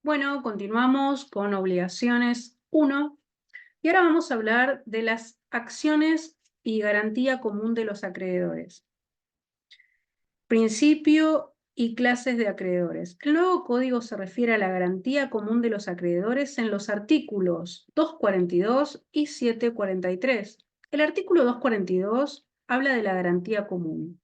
Bueno, continuamos con obligaciones 1 y ahora vamos a hablar de las acciones y garantía común de los acreedores. Principio y clases de acreedores. El nuevo código se refiere a la garantía común de los acreedores en los artículos 242 y 743. El artículo 242 habla de la garantía común.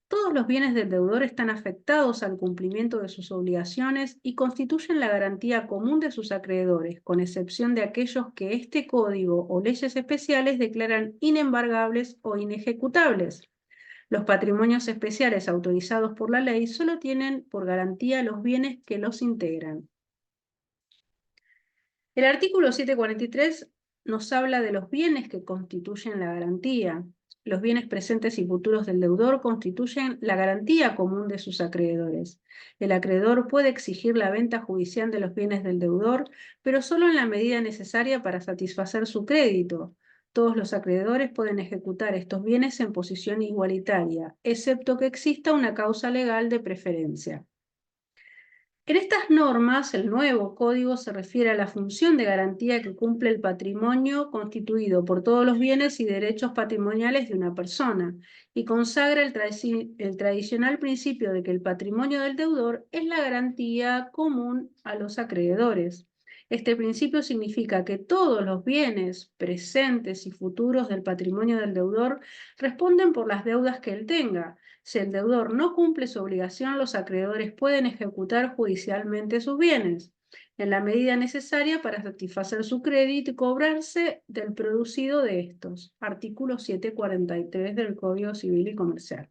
Todos los bienes del deudor están afectados al cumplimiento de sus obligaciones y constituyen la garantía común de sus acreedores, con excepción de aquellos que este código o leyes especiales declaran inembargables o inejecutables. Los patrimonios especiales autorizados por la ley solo tienen por garantía los bienes que los integran. El artículo 743 nos habla de los bienes que constituyen la garantía. Los bienes presentes y futuros del deudor constituyen la garantía común de sus acreedores. El acreedor puede exigir la venta judicial de los bienes del deudor, pero solo en la medida necesaria para satisfacer su crédito. Todos los acreedores pueden ejecutar estos bienes en posición igualitaria, excepto que exista una causa legal de preferencia. En estas normas, el nuevo código se refiere a la función de garantía que cumple el patrimonio constituido por todos los bienes y derechos patrimoniales de una persona y consagra el tradicional principio de que el patrimonio del deudor es la garantía común a los acreedores. Este principio significa que todos los bienes presentes y futuros del patrimonio del deudor responden por las deudas que él tenga. Si el deudor no cumple su obligación, los acreedores pueden ejecutar judicialmente sus bienes, en la medida necesaria para satisfacer su crédito y cobrarse del producido de estos. Artículo 743 del Código Civil y Comercial.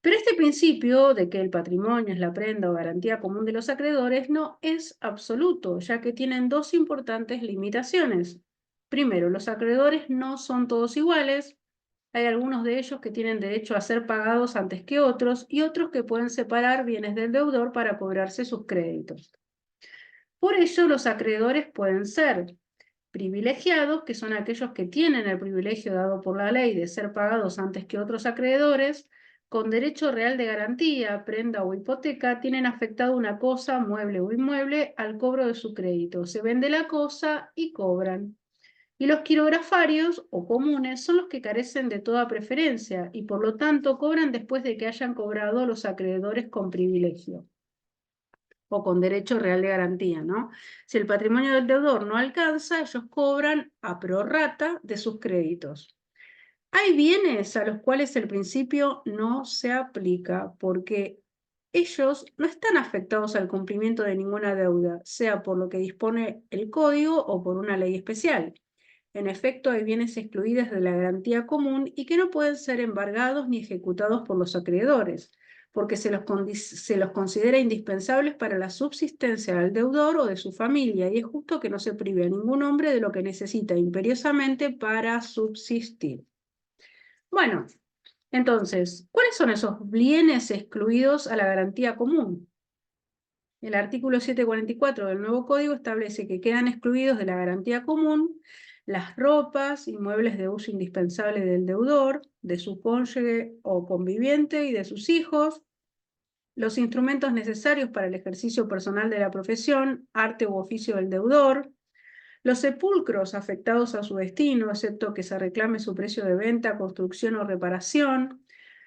Pero este principio de que el patrimonio es la prenda o garantía común de los acreedores no es absoluto, ya que tienen dos importantes limitaciones. Primero, los acreedores no son todos iguales. Hay algunos de ellos que tienen derecho a ser pagados antes que otros y otros que pueden separar bienes del deudor para cobrarse sus créditos. Por ello, los acreedores pueden ser privilegiados, que son aquellos que tienen el privilegio dado por la ley de ser pagados antes que otros acreedores, con derecho real de garantía, prenda o hipoteca, tienen afectado una cosa, mueble o inmueble, al cobro de su crédito. Se vende la cosa y cobran. Y los quirografarios o comunes son los que carecen de toda preferencia y por lo tanto cobran después de que hayan cobrado los acreedores con privilegio o con derecho real de garantía, ¿no? Si el patrimonio del deudor no alcanza, ellos cobran a prorrata de sus créditos. Hay bienes a los cuales el principio no se aplica porque ellos no están afectados al cumplimiento de ninguna deuda, sea por lo que dispone el código o por una ley especial. En efecto, hay bienes excluidos de la garantía común y que no pueden ser embargados ni ejecutados por los acreedores, porque se los considera indispensables para la subsistencia del deudor o de su familia, y es justo que no se prive a ningún hombre de lo que necesita imperiosamente para subsistir. Bueno, entonces, ¿cuáles son esos bienes excluidos a la garantía común? El artículo 744 del nuevo código establece que quedan excluidos de la garantía común las ropas y muebles de uso indispensable del deudor, de su cónyuge o conviviente y de sus hijos, los instrumentos necesarios para el ejercicio personal de la profesión, arte u oficio del deudor, los sepulcros afectados a su destino, excepto que se reclame su precio de venta, construcción o reparación,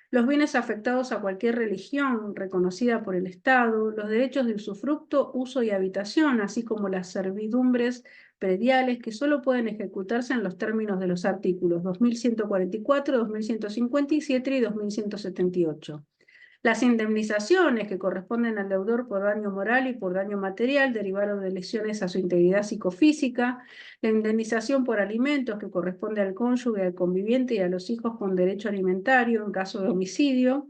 los bienes afectados a cualquier religión reconocida por el Estado, los derechos de usufructo, uso y habitación, así como las servidumbres prediales que solo pueden ejecutarse en los términos de los artículos 2144, 2157 y 2178. Las indemnizaciones que corresponden al deudor por daño moral y por daño material derivaron de lesiones a su integridad psicofísica, la indemnización por alimentos que corresponde al cónyuge, al conviviente y a los hijos con derecho alimentario en caso de homicidio,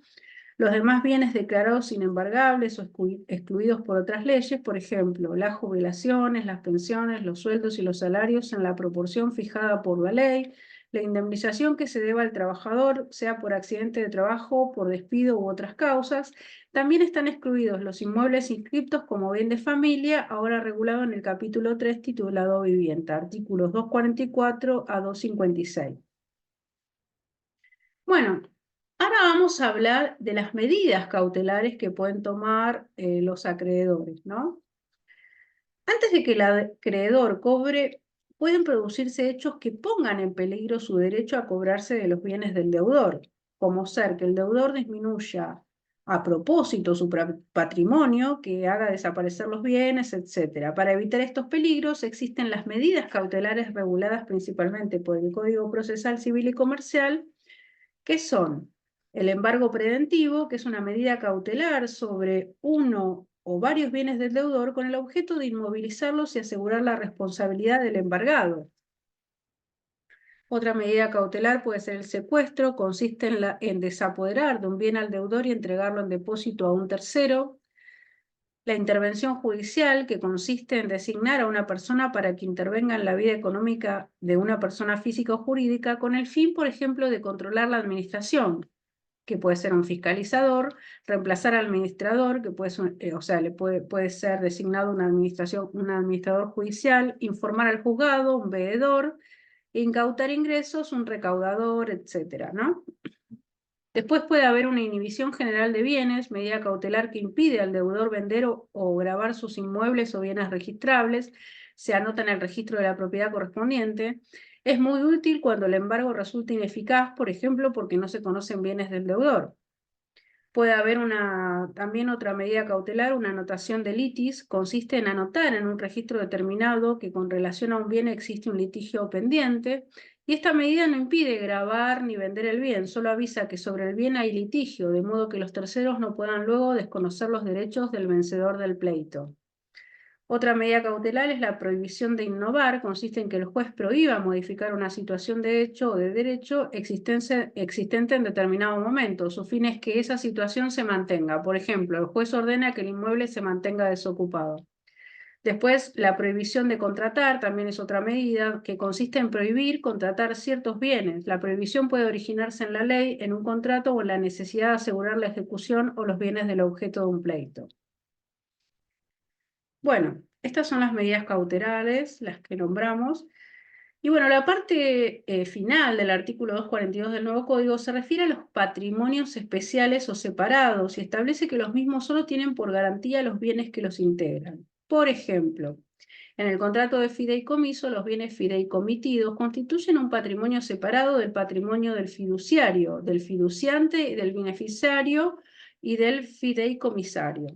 los demás bienes declarados inembargables o excluidos por otras leyes, por ejemplo, las jubilaciones, las pensiones, los sueldos y los salarios en la proporción fijada por la ley, la indemnización que se deba al trabajador, sea por accidente de trabajo, por despido u otras causas. También están excluidos los inmuebles inscriptos como bien de familia, ahora regulado en el capítulo 3 titulado Vivienda, artículos 244 a 256. Bueno, ahora vamos a hablar de las medidas cautelares que pueden tomar los acreedores, ¿no? Antes de que el acreedor cobre, pueden producirse hechos que pongan en peligro su derecho a cobrarse de los bienes del deudor, como ser que el deudor disminuya a propósito su patrimonio, que haga desaparecer los bienes, etc. Para evitar estos peligros existen las medidas cautelares reguladas principalmente por el Código Procesal Civil y Comercial, que son el embargo preventivo, que es una medida cautelar sobre uno o varios bienes del deudor con el objeto de inmovilizarlos y asegurar la responsabilidad del embargado. Otra medida cautelar puede ser el secuestro, consiste en desapoderar de un bien al deudor y entregarlo en depósito a un tercero. La intervención judicial, que consiste en designar a una persona para que intervenga en la vida económica de una persona física o jurídica con el fin, por ejemplo, de controlar la administración, que puede ser un fiscalizador, reemplazar al administrador, que puede ser, o sea, puede ser designado un administrador judicial, informar al juzgado, un veedor, incautar ingresos, un recaudador, etcétera, ¿no? Después puede haber una inhibición general de bienes, medida cautelar que impide al deudor vender o gravar sus inmuebles o bienes registrables, se anota en el registro de la propiedad correspondiente. Es muy útil cuando el embargo resulta ineficaz, por ejemplo, porque no se conocen bienes del deudor. Puede haber también otra medida cautelar, una anotación de litis, consiste en anotar en un registro determinado que con relación a un bien existe un litigio pendiente, y esta medida no impide gravar ni vender el bien, solo avisa que sobre el bien hay litigio, de modo que los terceros no puedan luego desconocer los derechos del vencedor del pleito. Otra medida cautelar es la prohibición de innovar, consiste en que el juez prohíba modificar una situación de hecho o de derecho existente en determinado momento. Su fin es que esa situación se mantenga. Por ejemplo, el juez ordena que el inmueble se mantenga desocupado. Después, la prohibición de contratar también es otra medida que consiste en prohibir contratar ciertos bienes. La prohibición puede originarse en la ley, en un contrato o en la necesidad de asegurar la ejecución o los bienes del objeto de un pleito. Bueno, estas son las medidas cautelares, las que nombramos. Y bueno, la parte final del artículo 242 del nuevo código se refiere a los patrimonios especiales o separados y establece que los mismos solo tienen por garantía los bienes que los integran. Por ejemplo, en el contrato de fideicomiso, los bienes fideicomitidos constituyen un patrimonio separado del patrimonio del fiduciario, del fiduciante, del beneficiario y del fideicomisario.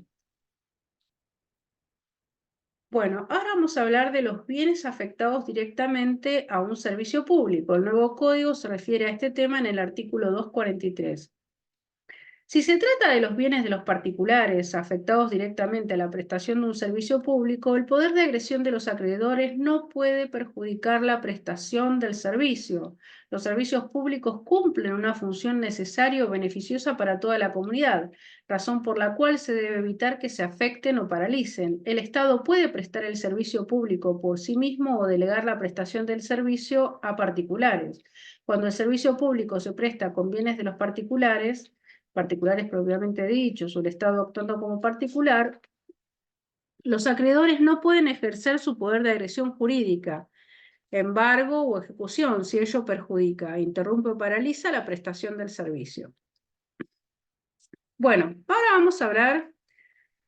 Bueno, ahora vamos a hablar de los bienes afectados directamente a un servicio público. El nuevo código se refiere a este tema en el artículo 243. Si se trata de los bienes de los particulares afectados directamente a la prestación de un servicio público, el poder de agresión de los acreedores no puede perjudicar la prestación del servicio. Los servicios públicos cumplen una función necesaria o beneficiosa para toda la comunidad, razón por la cual se debe evitar que se afecten o paralicen. El Estado puede prestar el servicio público por sí mismo o delegar la prestación del servicio a particulares. Cuando el servicio público se presta con bienes de los particulares propiamente dichos, o el Estado actuando como particular, los acreedores no pueden ejercer su poder de agresión jurídica, embargo o ejecución, si ello perjudica, interrumpe o paraliza la prestación del servicio. Bueno, ahora vamos a hablar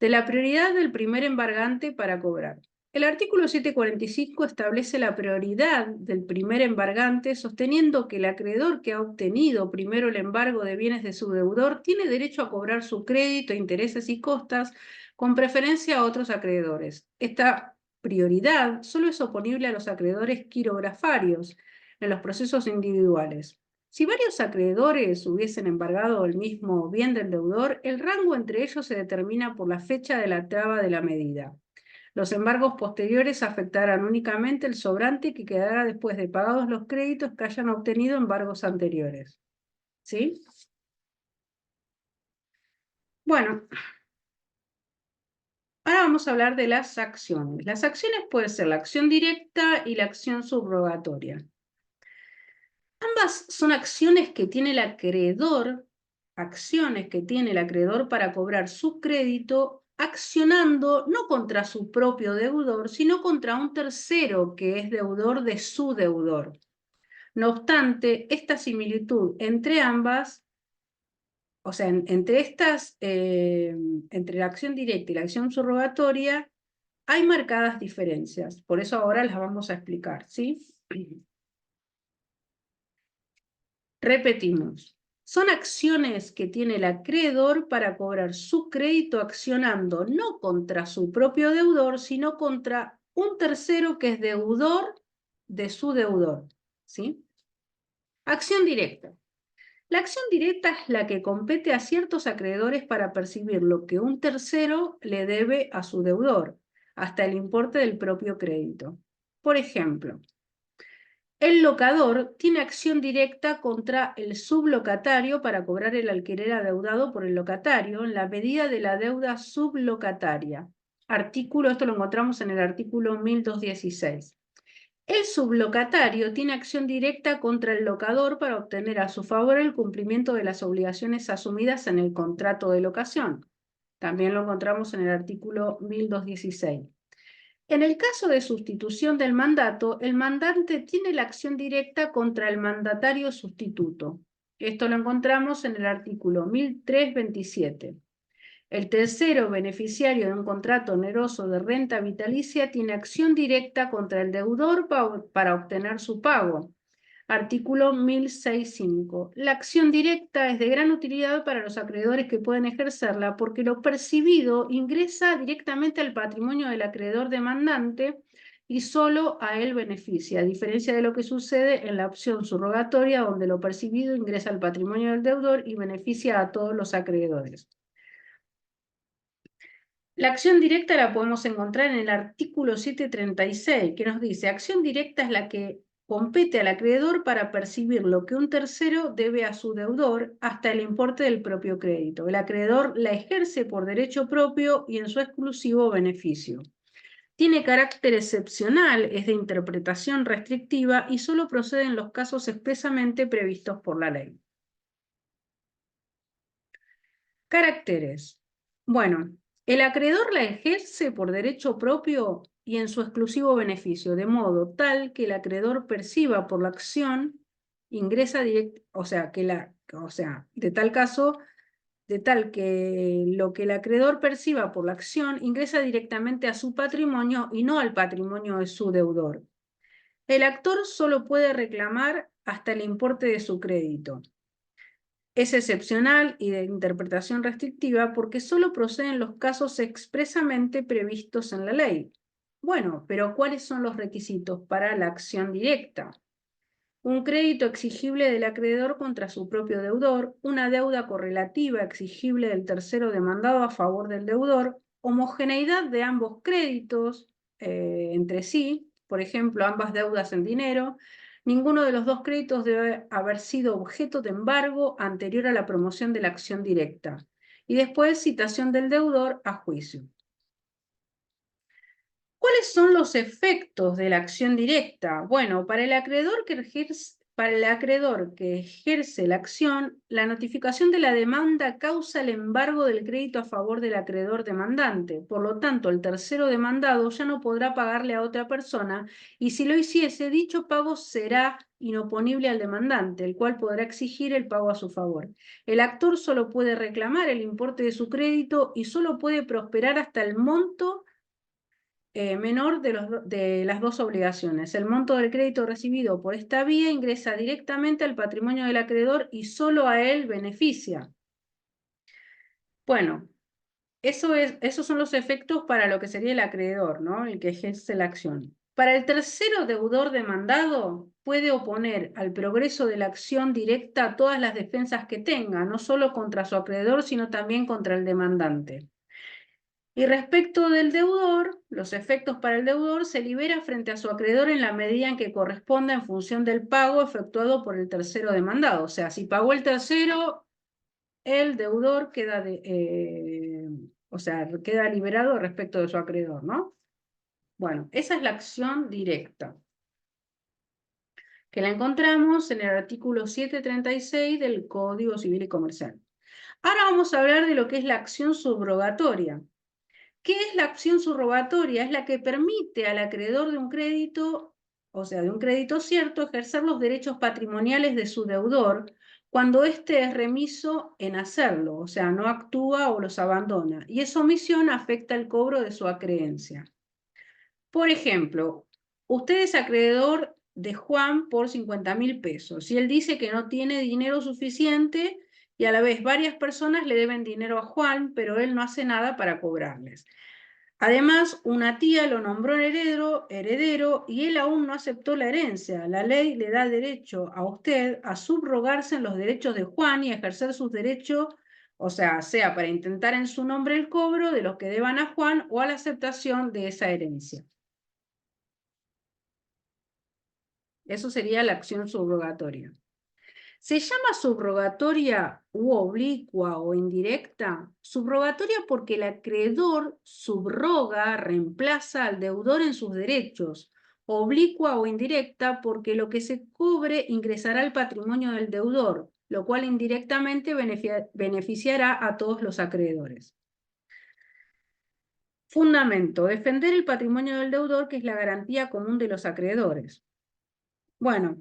de la prioridad del primer embargante para cobrar. El artículo 745 establece la prioridad del primer embargante, sosteniendo que el acreedor que ha obtenido primero el embargo de bienes de su deudor tiene derecho a cobrar su crédito, intereses y costas con preferencia a otros acreedores. Esta prioridad solo es oponible a los acreedores quirografarios en los procesos individuales. Si varios acreedores hubiesen embargado el mismo bien del deudor, el rango entre ellos se determina por la fecha de la traba de la medida. Los embargos posteriores afectarán únicamente el sobrante que quedará después de pagados los créditos que hayan obtenido embargos anteriores. ¿Sí? Bueno, ahora vamos a hablar de las acciones. Las acciones pueden ser la acción directa y la acción subrogatoria. Ambas son acciones que tiene el acreedor para cobrar su crédito accionando no contra su propio deudor, sino contra un tercero que es deudor de su deudor. No obstante, esta similitud entre ambas, o sea, entre la acción directa y la acción subrogatoria, hay marcadas diferencias, por eso ahora las vamos a explicar, ¿sí? Repetimos. Son acciones que tiene el acreedor para cobrar su crédito accionando no contra su propio deudor, sino contra un tercero que es deudor de su deudor, ¿sí? Acción directa. La acción directa es la que compete a ciertos acreedores para percibir lo que un tercero le debe a su deudor, hasta el importe del propio crédito. Por ejemplo, el locador tiene acción directa contra el sublocatario para cobrar el alquiler adeudado por el locatario en la medida de la deuda sublocataria. Esto lo encontramos en el artículo 1216. El sublocatario tiene acción directa contra el locador para obtener a su favor el cumplimiento de las obligaciones asumidas en el contrato de locación. También lo encontramos en el artículo 1216. En el caso de sustitución del mandato, el mandante tiene la acción directa contra el mandatario sustituto. Esto lo encontramos en el artículo 1327. El tercero beneficiario de un contrato oneroso de renta vitalicia tiene acción directa contra el deudor para obtener su pago. Artículo 1065. La acción directa es de gran utilidad para los acreedores que pueden ejercerla porque lo percibido ingresa directamente al patrimonio del acreedor demandante y solo a él beneficia, a diferencia de lo que sucede en la opción subrogatoria donde lo percibido ingresa al patrimonio del deudor y beneficia a todos los acreedores. La acción directa la podemos encontrar en el artículo 736, que nos dice, acción directa es la que compete al acreedor para percibir lo que un tercero debe a su deudor hasta el importe del propio crédito. El acreedor la ejerce por derecho propio y en su exclusivo beneficio. Tiene carácter excepcional, es de interpretación restrictiva y solo procede en los casos expresamente previstos por la ley. Caracteres. Bueno, el acreedor la ejerce por derecho propio y en su exclusivo beneficio, de modo tal que el acreedor perciba por la acción, ingresa directo, de tal caso, de tal que lo que el acreedor perciba por la acción ingresa directamente a su patrimonio y no al patrimonio de su deudor. El actor solo puede reclamar hasta el importe de su crédito. Es excepcional y de interpretación restrictiva porque solo procede en los casos expresamente previstos en la ley. Bueno, pero ¿cuáles son los requisitos para la acción directa? Un crédito exigible del acreedor contra su propio deudor, una deuda correlativa exigible del tercero demandado a favor del deudor, homogeneidad de ambos créditos entre sí, por ejemplo, ambas deudas en dinero. Ninguno de los dos créditos debe haber sido objeto de embargo anterior a la promoción de la acción directa. Y después, citación del deudor a juicio. ¿Cuáles son los efectos de la acción directa? Bueno, para el acreedor que ejerce la acción, la notificación de la demanda causa el embargo del crédito a favor del acreedor demandante. Por lo tanto, el tercero demandado ya no podrá pagarle a otra persona y si lo hiciese, dicho pago será inoponible al demandante, el cual podrá exigir el pago a su favor. El actor solo puede reclamar el importe de su crédito y solo puede prosperar hasta el monto menor de las dos obligaciones. El monto del crédito recibido por esta vía ingresa directamente al patrimonio del acreedor y solo a él beneficia. Bueno, esos son los efectos para lo que sería el acreedor, ¿no? El que ejerce la acción. Para el tercero deudor demandado, puede oponer al progreso de la acción directa todas las defensas que tenga, no solo contra su acreedor, sino también contra el demandante. Y respecto del deudor, los efectos para el deudor se libera frente a su acreedor en la medida en que corresponda en función del pago efectuado por el tercero demandado. O sea, si pagó el tercero, el deudor queda, queda liberado respecto de su acreedor, ¿no? Bueno, esa es la acción directa, que la encontramos en el artículo 736 del Código Civil y Comercial. Ahora vamos a hablar de lo que es la acción subrogatoria. ¿Qué es la acción subrogatoria? Es la que permite al acreedor de un crédito, o sea, de un crédito cierto, ejercer los derechos patrimoniales de su deudor cuando éste es remiso en hacerlo, o sea, no actúa o los abandona, y esa omisión afecta el cobro de su acreencia. Por ejemplo, usted es acreedor de Juan por 50.000 pesos y él dice que no tiene dinero suficiente y a la vez varias personas le deben dinero a Juan, pero él no hace nada para cobrarles. Además, una tía lo nombró heredero y él aún no aceptó la herencia. La ley le da derecho a usted a subrogarse en los derechos de Juan y a ejercer sus derechos, o sea para intentar en su nombre el cobro de los que deban a Juan o a la aceptación de esa herencia. Eso sería la acción subrogatoria. Se llama subrogatoria u oblicua o indirecta. Subrogatoria porque el acreedor subroga, reemplaza al deudor en sus derechos. Oblicua o indirecta porque lo que se cobre ingresará al patrimonio del deudor, lo cual indirectamente beneficiará a todos los acreedores. Fundamento: defender el patrimonio del deudor, que es la garantía común de los acreedores. Bueno,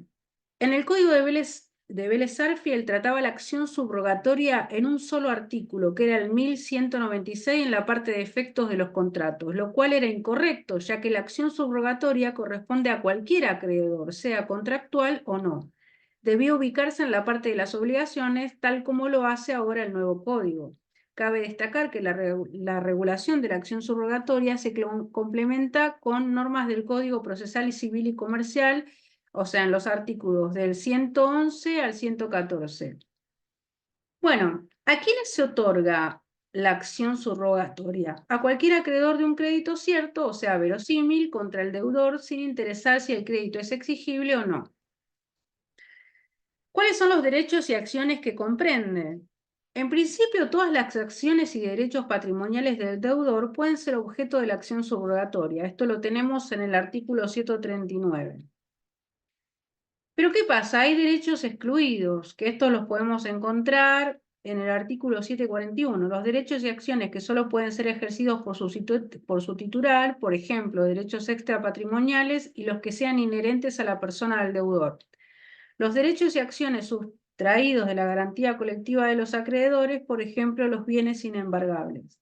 en el Código de Vélez-Sarsfield trataba la acción subrogatoria en un solo artículo, que era el 1196 en la parte de efectos de los contratos, lo cual era incorrecto, ya que la acción subrogatoria corresponde a cualquier acreedor, sea contractual o no. Debía ubicarse en la parte de las obligaciones, tal como lo hace ahora el nuevo Código. Cabe destacar que la regulación de la acción subrogatoria se complementa con normas del Código Procesal y Civil y Comercial, o sea, en los artículos del 111 al 114. Bueno, ¿a quiénes se otorga la acción subrogatoria? A cualquier acreedor de un crédito cierto, o sea, verosímil, contra el deudor, sin interesar si el crédito es exigible o no. ¿Cuáles son los derechos y acciones que comprende? En principio, todas las acciones y derechos patrimoniales del deudor pueden ser objeto de la acción subrogatoria. Esto lo tenemos en el artículo 139. Pero ¿qué pasa? Hay derechos excluidos, que estos los podemos encontrar en el artículo 741. Los derechos y acciones que solo pueden ser ejercidos por su titular, por ejemplo, derechos extrapatrimoniales y los que sean inherentes a la persona del deudor. Los derechos y acciones sustraídos de la garantía colectiva de los acreedores, por ejemplo, los bienes inembargables.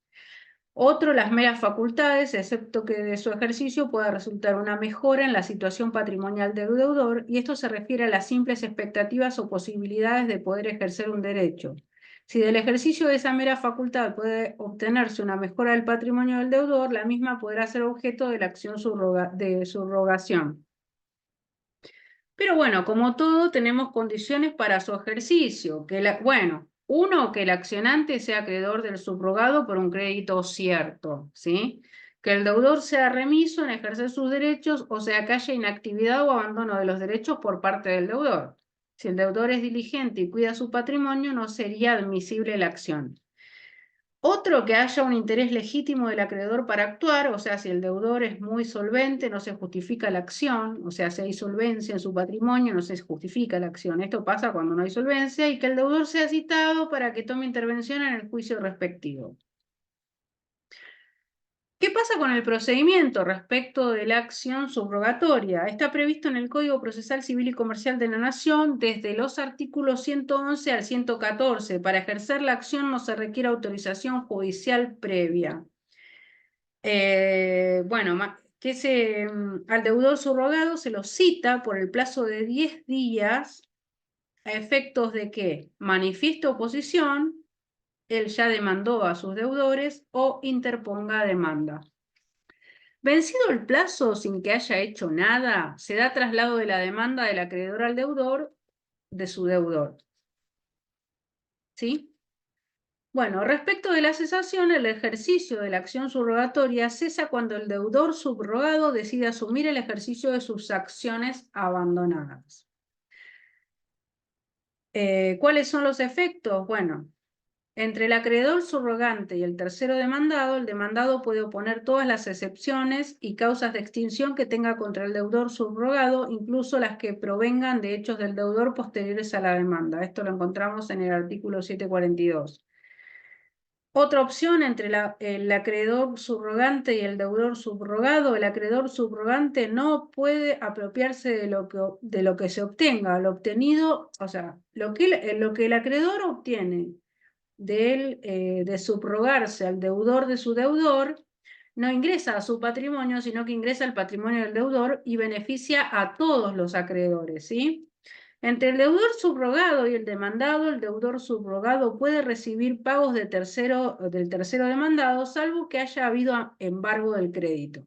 Otro, las meras facultades, excepto que de su ejercicio pueda resultar una mejora en la situación patrimonial del deudor, y esto se refiere a las simples expectativas o posibilidades de poder ejercer un derecho. Si del ejercicio de esa mera facultad puede obtenerse una mejora del patrimonio del deudor, la misma podrá ser objeto de la acción de subrogación. Pero bueno, como todo, tenemos condiciones para su ejercicio. Uno, que el accionante sea acreedor del subrogado por un crédito cierto, ¿sí? Que el deudor sea remiso en ejercer sus derechos, o sea, que haya inactividad o abandono de los derechos por parte del deudor. Si el deudor es diligente y cuida su patrimonio, no sería admisible la acción. Otro, que haya un interés legítimo del acreedor para actuar, o sea, si el deudor es muy solvente, no se justifica la acción, o sea, si hay solvencia en su patrimonio, no se justifica la acción. Esto pasa cuando no hay solvencia, y que el deudor sea citado para que tome intervención en el juicio respectivo. ¿Qué pasa con el procedimiento respecto de la acción subrogatoria? Está previsto en el Código Procesal Civil y Comercial de la Nación desde los artículos 111 al 114. Para ejercer la acción no se requiere autorización judicial previa. Al deudor subrogado se lo cita por el plazo de 10 días a efectos de que manifieste oposición, él ya demandó a sus deudores, o interponga demanda. Vencido el plazo sin que haya hecho nada, se da traslado de la demanda del acreedor al deudor de su deudor. ¿Sí? Bueno, respecto de la cesación, el ejercicio de la acción subrogatoria cesa cuando el deudor subrogado decide asumir el ejercicio de sus acciones abandonadas. ¿Cuáles son los efectos? Bueno, entre el acreedor subrogante y el tercero demandado, el demandado puede oponer todas las excepciones y causas de extinción que tenga contra el deudor subrogado, incluso las que provengan de hechos del deudor posteriores a la demanda. Esto lo encontramos en el artículo 742. Otra opción entre el acreedor subrogante y el deudor subrogado: el acreedor subrogante no puede apropiarse de lo que se obtenga. Lo obtenido, o sea, lo que el acreedor obtiene de subrogarse al deudor de su deudor, no ingresa a su patrimonio, sino que ingresa al patrimonio del deudor y beneficia a todos los acreedores, ¿sí? Entre el deudor subrogado y el demandado, el deudor subrogado puede recibir pagos del tercero demandado, salvo que haya habido embargo del crédito.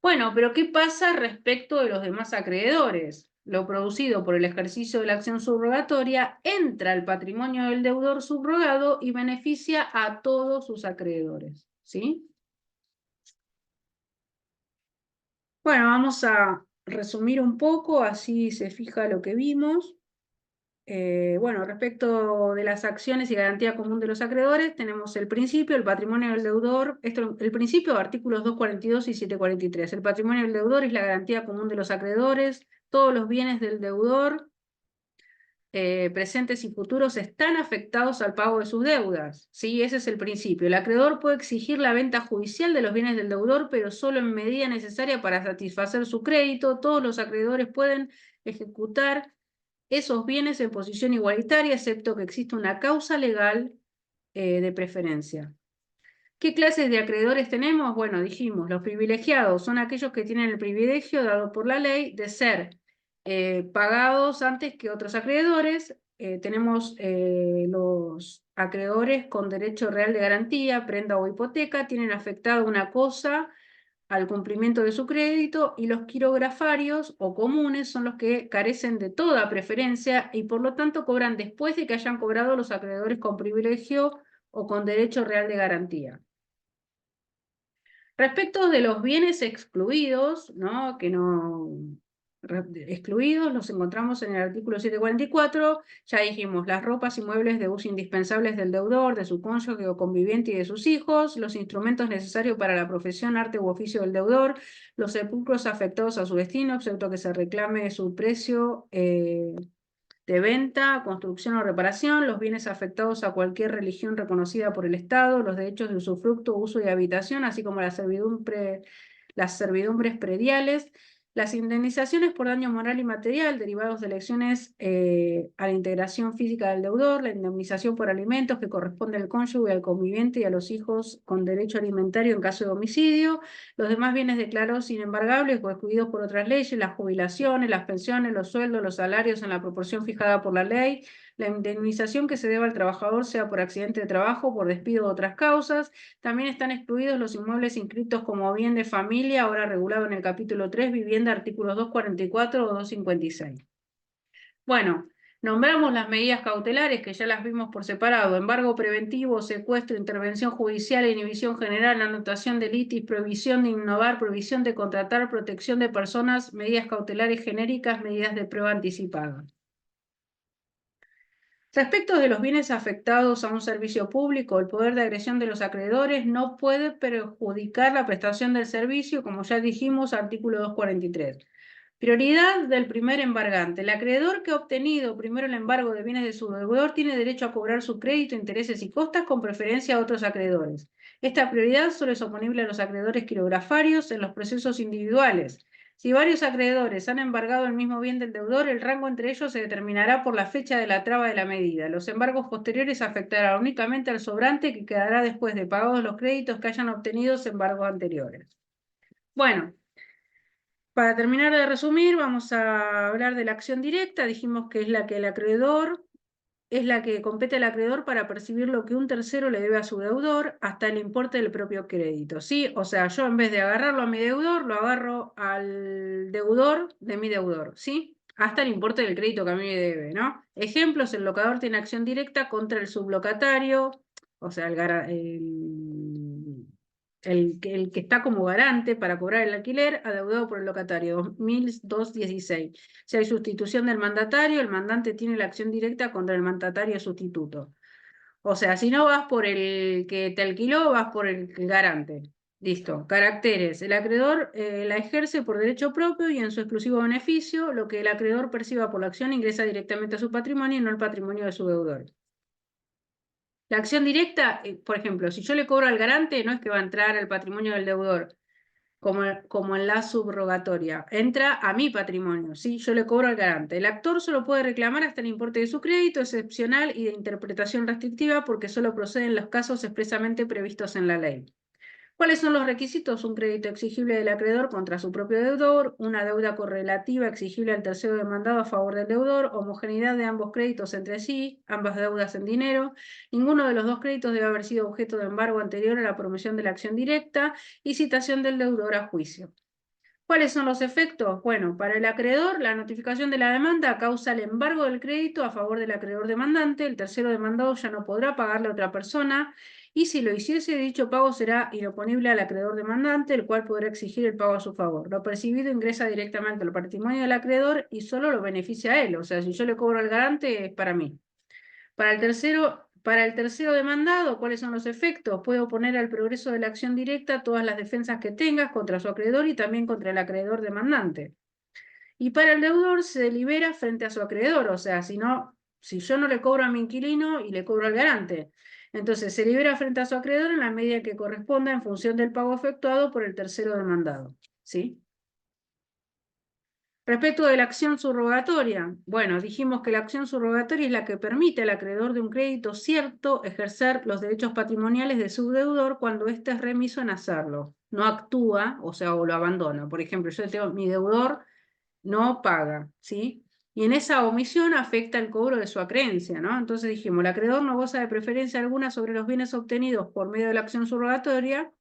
Bueno, pero ¿qué pasa respecto de los demás acreedores? Lo producido por el ejercicio de la acción subrogatoria entra al patrimonio del deudor subrogado y beneficia a todos sus acreedores, ¿sí? Bueno, vamos a resumir un poco, así se fija lo que vimos. Bueno, respecto de las acciones y garantía común de los acreedores, tenemos el principio, el patrimonio del deudor, el principio, artículos 242 y 743. El patrimonio del deudor es la garantía común de los acreedores, todos los bienes del deudor, presentes y futuros, están afectados al pago de sus deudas. ¿Sí? Ese es el principio. El acreedor puede exigir la venta judicial de los bienes del deudor, pero solo en medida necesaria para satisfacer su crédito. Todos los acreedores pueden ejecutar esos bienes en posición igualitaria, excepto que exista una causa legal de preferencia. ¿Qué clases de acreedores tenemos? Bueno, dijimos, los privilegiados son aquellos que tienen el privilegio dado por la ley de ser pagados antes que otros acreedores. Tenemos los acreedores con derecho real de garantía, prenda o hipoteca, tienen afectada una cosa al cumplimiento de su crédito, y los quirografarios o comunes son los que carecen de toda preferencia y por lo tanto cobran después de que hayan cobrado los acreedores con privilegio o con derecho real de garantía. Respecto de los bienes excluidos, ¿no? Excluidos los encontramos en el artículo 744, ya dijimos, las ropas y muebles de uso indispensables del deudor, de su cónyuge o conviviente y de sus hijos, los instrumentos necesarios para la profesión, arte u oficio del deudor, los sepulcros afectados a su destino, excepto que se reclame su precio de venta, construcción o reparación, los bienes afectados a cualquier religión reconocida por el Estado, los derechos de usufructo, uso y habitación, así como las servidumbres prediales, las indemnizaciones por daño moral y material derivados de lesiones a la integración física del deudor, la indemnización por alimentos que corresponde al cónyuge, al conviviente y a los hijos con derecho alimentario en caso de homicidio, los demás bienes declarados inembargables o excluidos por otras leyes, las jubilaciones, las pensiones, los sueldos, los salarios en la proporción fijada por la ley, la indemnización que se deba al trabajador, sea por accidente de trabajo, por despido u otras causas. También están excluidos los inmuebles inscritos como bien de familia, ahora regulado en el capítulo 3, vivienda, artículos 244 o 256. Bueno, nombramos las medidas cautelares que ya las vimos por separado: embargo preventivo, secuestro, intervención judicial, inhibición general, anotación de litis, prohibición de innovar, prohibición de contratar, protección de personas, medidas cautelares genéricas, medidas de prueba anticipada. Respecto de los bienes afectados a un servicio público, el poder de agresión de los acreedores no puede perjudicar la prestación del servicio, como ya dijimos, artículo 243. Prioridad del primer embargante. El acreedor que ha obtenido primero el embargo de bienes de su deudor tiene derecho a cobrar su crédito, intereses y costas con preferencia a otros acreedores. Esta prioridad solo es oponible a los acreedores quirografarios en los procesos individuales. Si varios acreedores han embargado el mismo bien del deudor, el rango entre ellos se determinará por la fecha de la traba de la medida. Los embargos posteriores afectarán únicamente al sobrante, que quedará después de pagados los créditos que hayan obtenido embargos anteriores. Bueno, para terminar de resumir, vamos a hablar de la acción directa. Dijimos que es la que compete al acreedor para percibir lo que un tercero le debe a su deudor hasta el importe del propio crédito, ¿sí? O sea, yo en vez de agarrarlo a mi deudor, lo agarro al deudor de mi deudor, ¿sí? Hasta el importe del crédito que a mí me debe, ¿no? Ejemplos: el locador tiene acción directa contra el sublocatario, o sea, el que está como garante para cobrar el alquiler adeudado por el locatario, 2216. Si hay sustitución del mandatario, el mandante tiene la acción directa contra el mandatario sustituto. O sea, si no vas por el que te alquiló, vas por el garante. Listo. Caracteres. El acreedor la ejerce por derecho propio y en su exclusivo beneficio. Lo que el acreedor perciba por la acción ingresa directamente a su patrimonio y no al patrimonio de su deudor. La acción directa, por ejemplo, si yo le cobro al garante, no es que va a entrar al patrimonio del deudor, como en la subrogatoria. Entra a mi patrimonio, ¿sí? Yo le cobro al garante. El actor solo puede reclamar hasta el importe de su crédito, excepcional y de interpretación restrictiva, porque solo procede en los casos expresamente previstos en la ley. ¿Cuáles son los requisitos? Un crédito exigible del acreedor contra su propio deudor, una deuda correlativa exigible al tercero demandado a favor del deudor, homogeneidad de ambos créditos entre sí, ambas deudas en dinero, ninguno de los dos créditos debe haber sido objeto de embargo anterior a la promoción de la acción directa y citación del deudor a juicio. ¿Cuáles son los efectos? Bueno, para el acreedor, la notificación de la demanda causa el embargo del crédito a favor del acreedor demandante. El tercero demandado ya no podrá pagarle a otra persona y si lo hiciese, dicho pago será inoponible al acreedor demandante, el cual podrá exigir el pago a su favor. Lo percibido ingresa directamente al patrimonio del acreedor y solo lo beneficia a él. O sea, si yo le cobro al garante, es para mí. Para el tercero demandado, ¿cuáles son los efectos? Puede oponer al progreso de la acción directa todas las defensas que tengas contra su acreedor y también contra el acreedor demandante. Y para el deudor se delibera frente a su acreedor, o sea, si yo no le cobro a mi inquilino y le cobro al garante, entonces se libera frente a su acreedor en la medida que corresponda en función del pago efectuado por el tercero demandado. ¿Sí? Respecto de la acción subrogatoria, bueno, dijimos que la acción subrogatoria es la que permite al acreedor de un crédito cierto ejercer los derechos patrimoniales de su deudor cuando éste es remiso en hacerlo. No actúa, o sea, o lo abandona. Por ejemplo, yo tengo mi deudor no paga, ¿sí? Y en esa omisión afecta el cobro de su acreencia, ¿no? Entonces dijimos, el acreedor no goza de preferencia alguna sobre los bienes obtenidos por medio de la acción subrogatoria.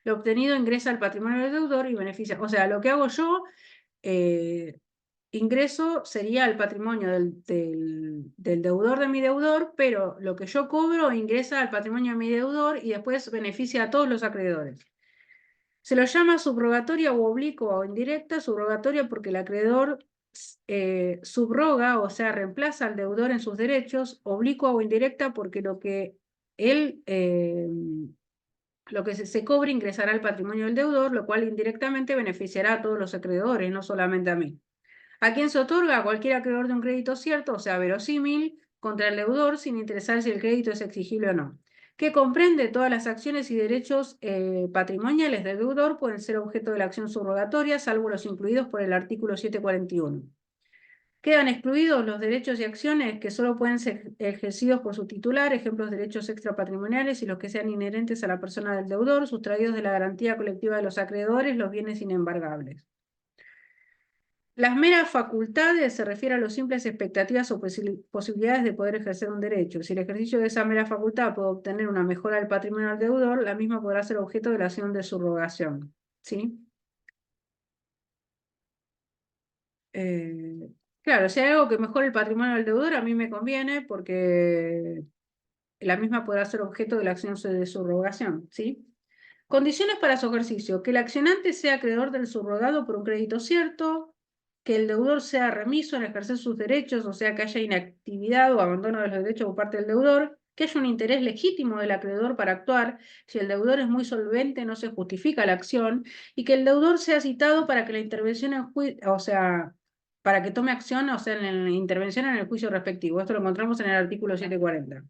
Lo obtenido ingresa al patrimonio del deudor y beneficia. O sea, lo que hago yo ingreso sería al patrimonio del deudor de mi deudor, pero lo que yo cobro ingresa al patrimonio de mi deudor y después beneficia a todos los acreedores. Se lo llama subrogatoria o oblicua o indirecta, subrogatoria porque el acreedor subroga, o sea, reemplaza al deudor en sus derechos, oblicua o indirecta porque lo que se cobre ingresará al patrimonio del deudor, lo cual indirectamente beneficiará a todos los acreedores, no solamente a mí. ¿A quién se otorga? A cualquier acreedor de un crédito cierto, o sea, verosímil, contra el deudor, sin interesar si el crédito es exigible o no. Que comprende todas las acciones y derechos patrimoniales del deudor pueden ser objeto de la acción subrogatoria, salvo los incluidos por el artículo 741. Quedan excluidos los derechos y acciones que solo pueden ser ejercidos por su titular, ejemplos de derechos extrapatrimoniales y los que sean inherentes a la persona del deudor, sustraídos de la garantía colectiva de los acreedores, los bienes inembargables. Las meras facultades se refieren a las simples expectativas o posibilidades de poder ejercer un derecho. Si el ejercicio de esa mera facultad puede obtener una mejora del patrimonio del deudor, la misma podrá ser objeto de la acción de subrogación. ¿Sí? Claro, si hay algo que mejore el patrimonio del deudor, a mí me conviene porque la misma podrá ser objeto de la acción de subrogación. ¿Sí? Condiciones para su ejercicio. Que el accionante sea acreedor del subrogado por un crédito cierto, que el deudor sea remiso en ejercer sus derechos, o sea, que haya inactividad o abandono de los derechos por parte del deudor, que haya un interés legítimo del acreedor para actuar. Si el deudor es muy solvente, no se justifica la acción, y que el deudor sea citado para que la intervención en juicio, o sea, para que tome acción, o sea, en la intervención en el juicio respectivo. Esto lo encontramos en el artículo 740.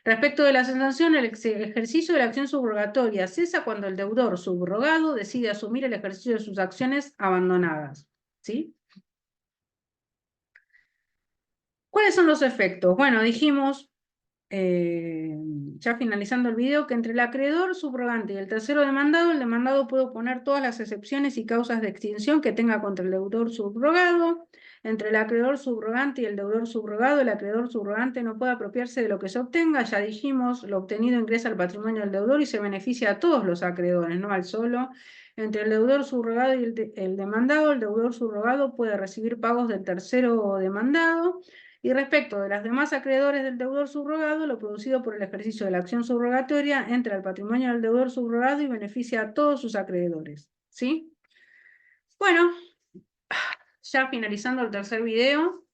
Respecto de la sanción, el ejercicio de la acción subrogatoria cesa cuando el deudor subrogado decide asumir el ejercicio de sus acciones abandonadas. ¿Sí? ¿Cuáles son los efectos? Bueno, dijimos, ya finalizando el video, que entre el acreedor subrogante y el tercero demandado, el demandado puede oponer todas las excepciones y causas de extinción que tenga contra el deudor subrogado. Entre el acreedor subrogante y el deudor subrogado, el acreedor subrogante no puede apropiarse de lo que se obtenga. Ya dijimos, lo obtenido ingresa al patrimonio del deudor y se beneficia a todos los acreedores, no al solo. Entre el deudor subrogado y el demandado, el deudor subrogado puede recibir pagos del tercero demandado. Y respecto de los demás acreedores del deudor subrogado, lo producido por el ejercicio de la acción subrogatoria entra al patrimonio del deudor subrogado y beneficia a todos sus acreedores. ¿Sí? Bueno, ya finalizando el tercer video,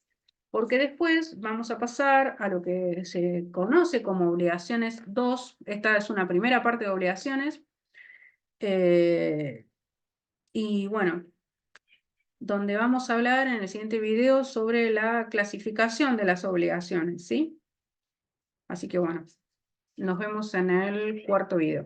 porque después vamos a pasar a lo que se conoce como obligaciones 2. Esta es una primera parte de obligaciones. Y bueno, donde vamos a hablar en el siguiente video sobre la clasificación de las obligaciones, ¿sí? Así que bueno, nos vemos en el cuarto video.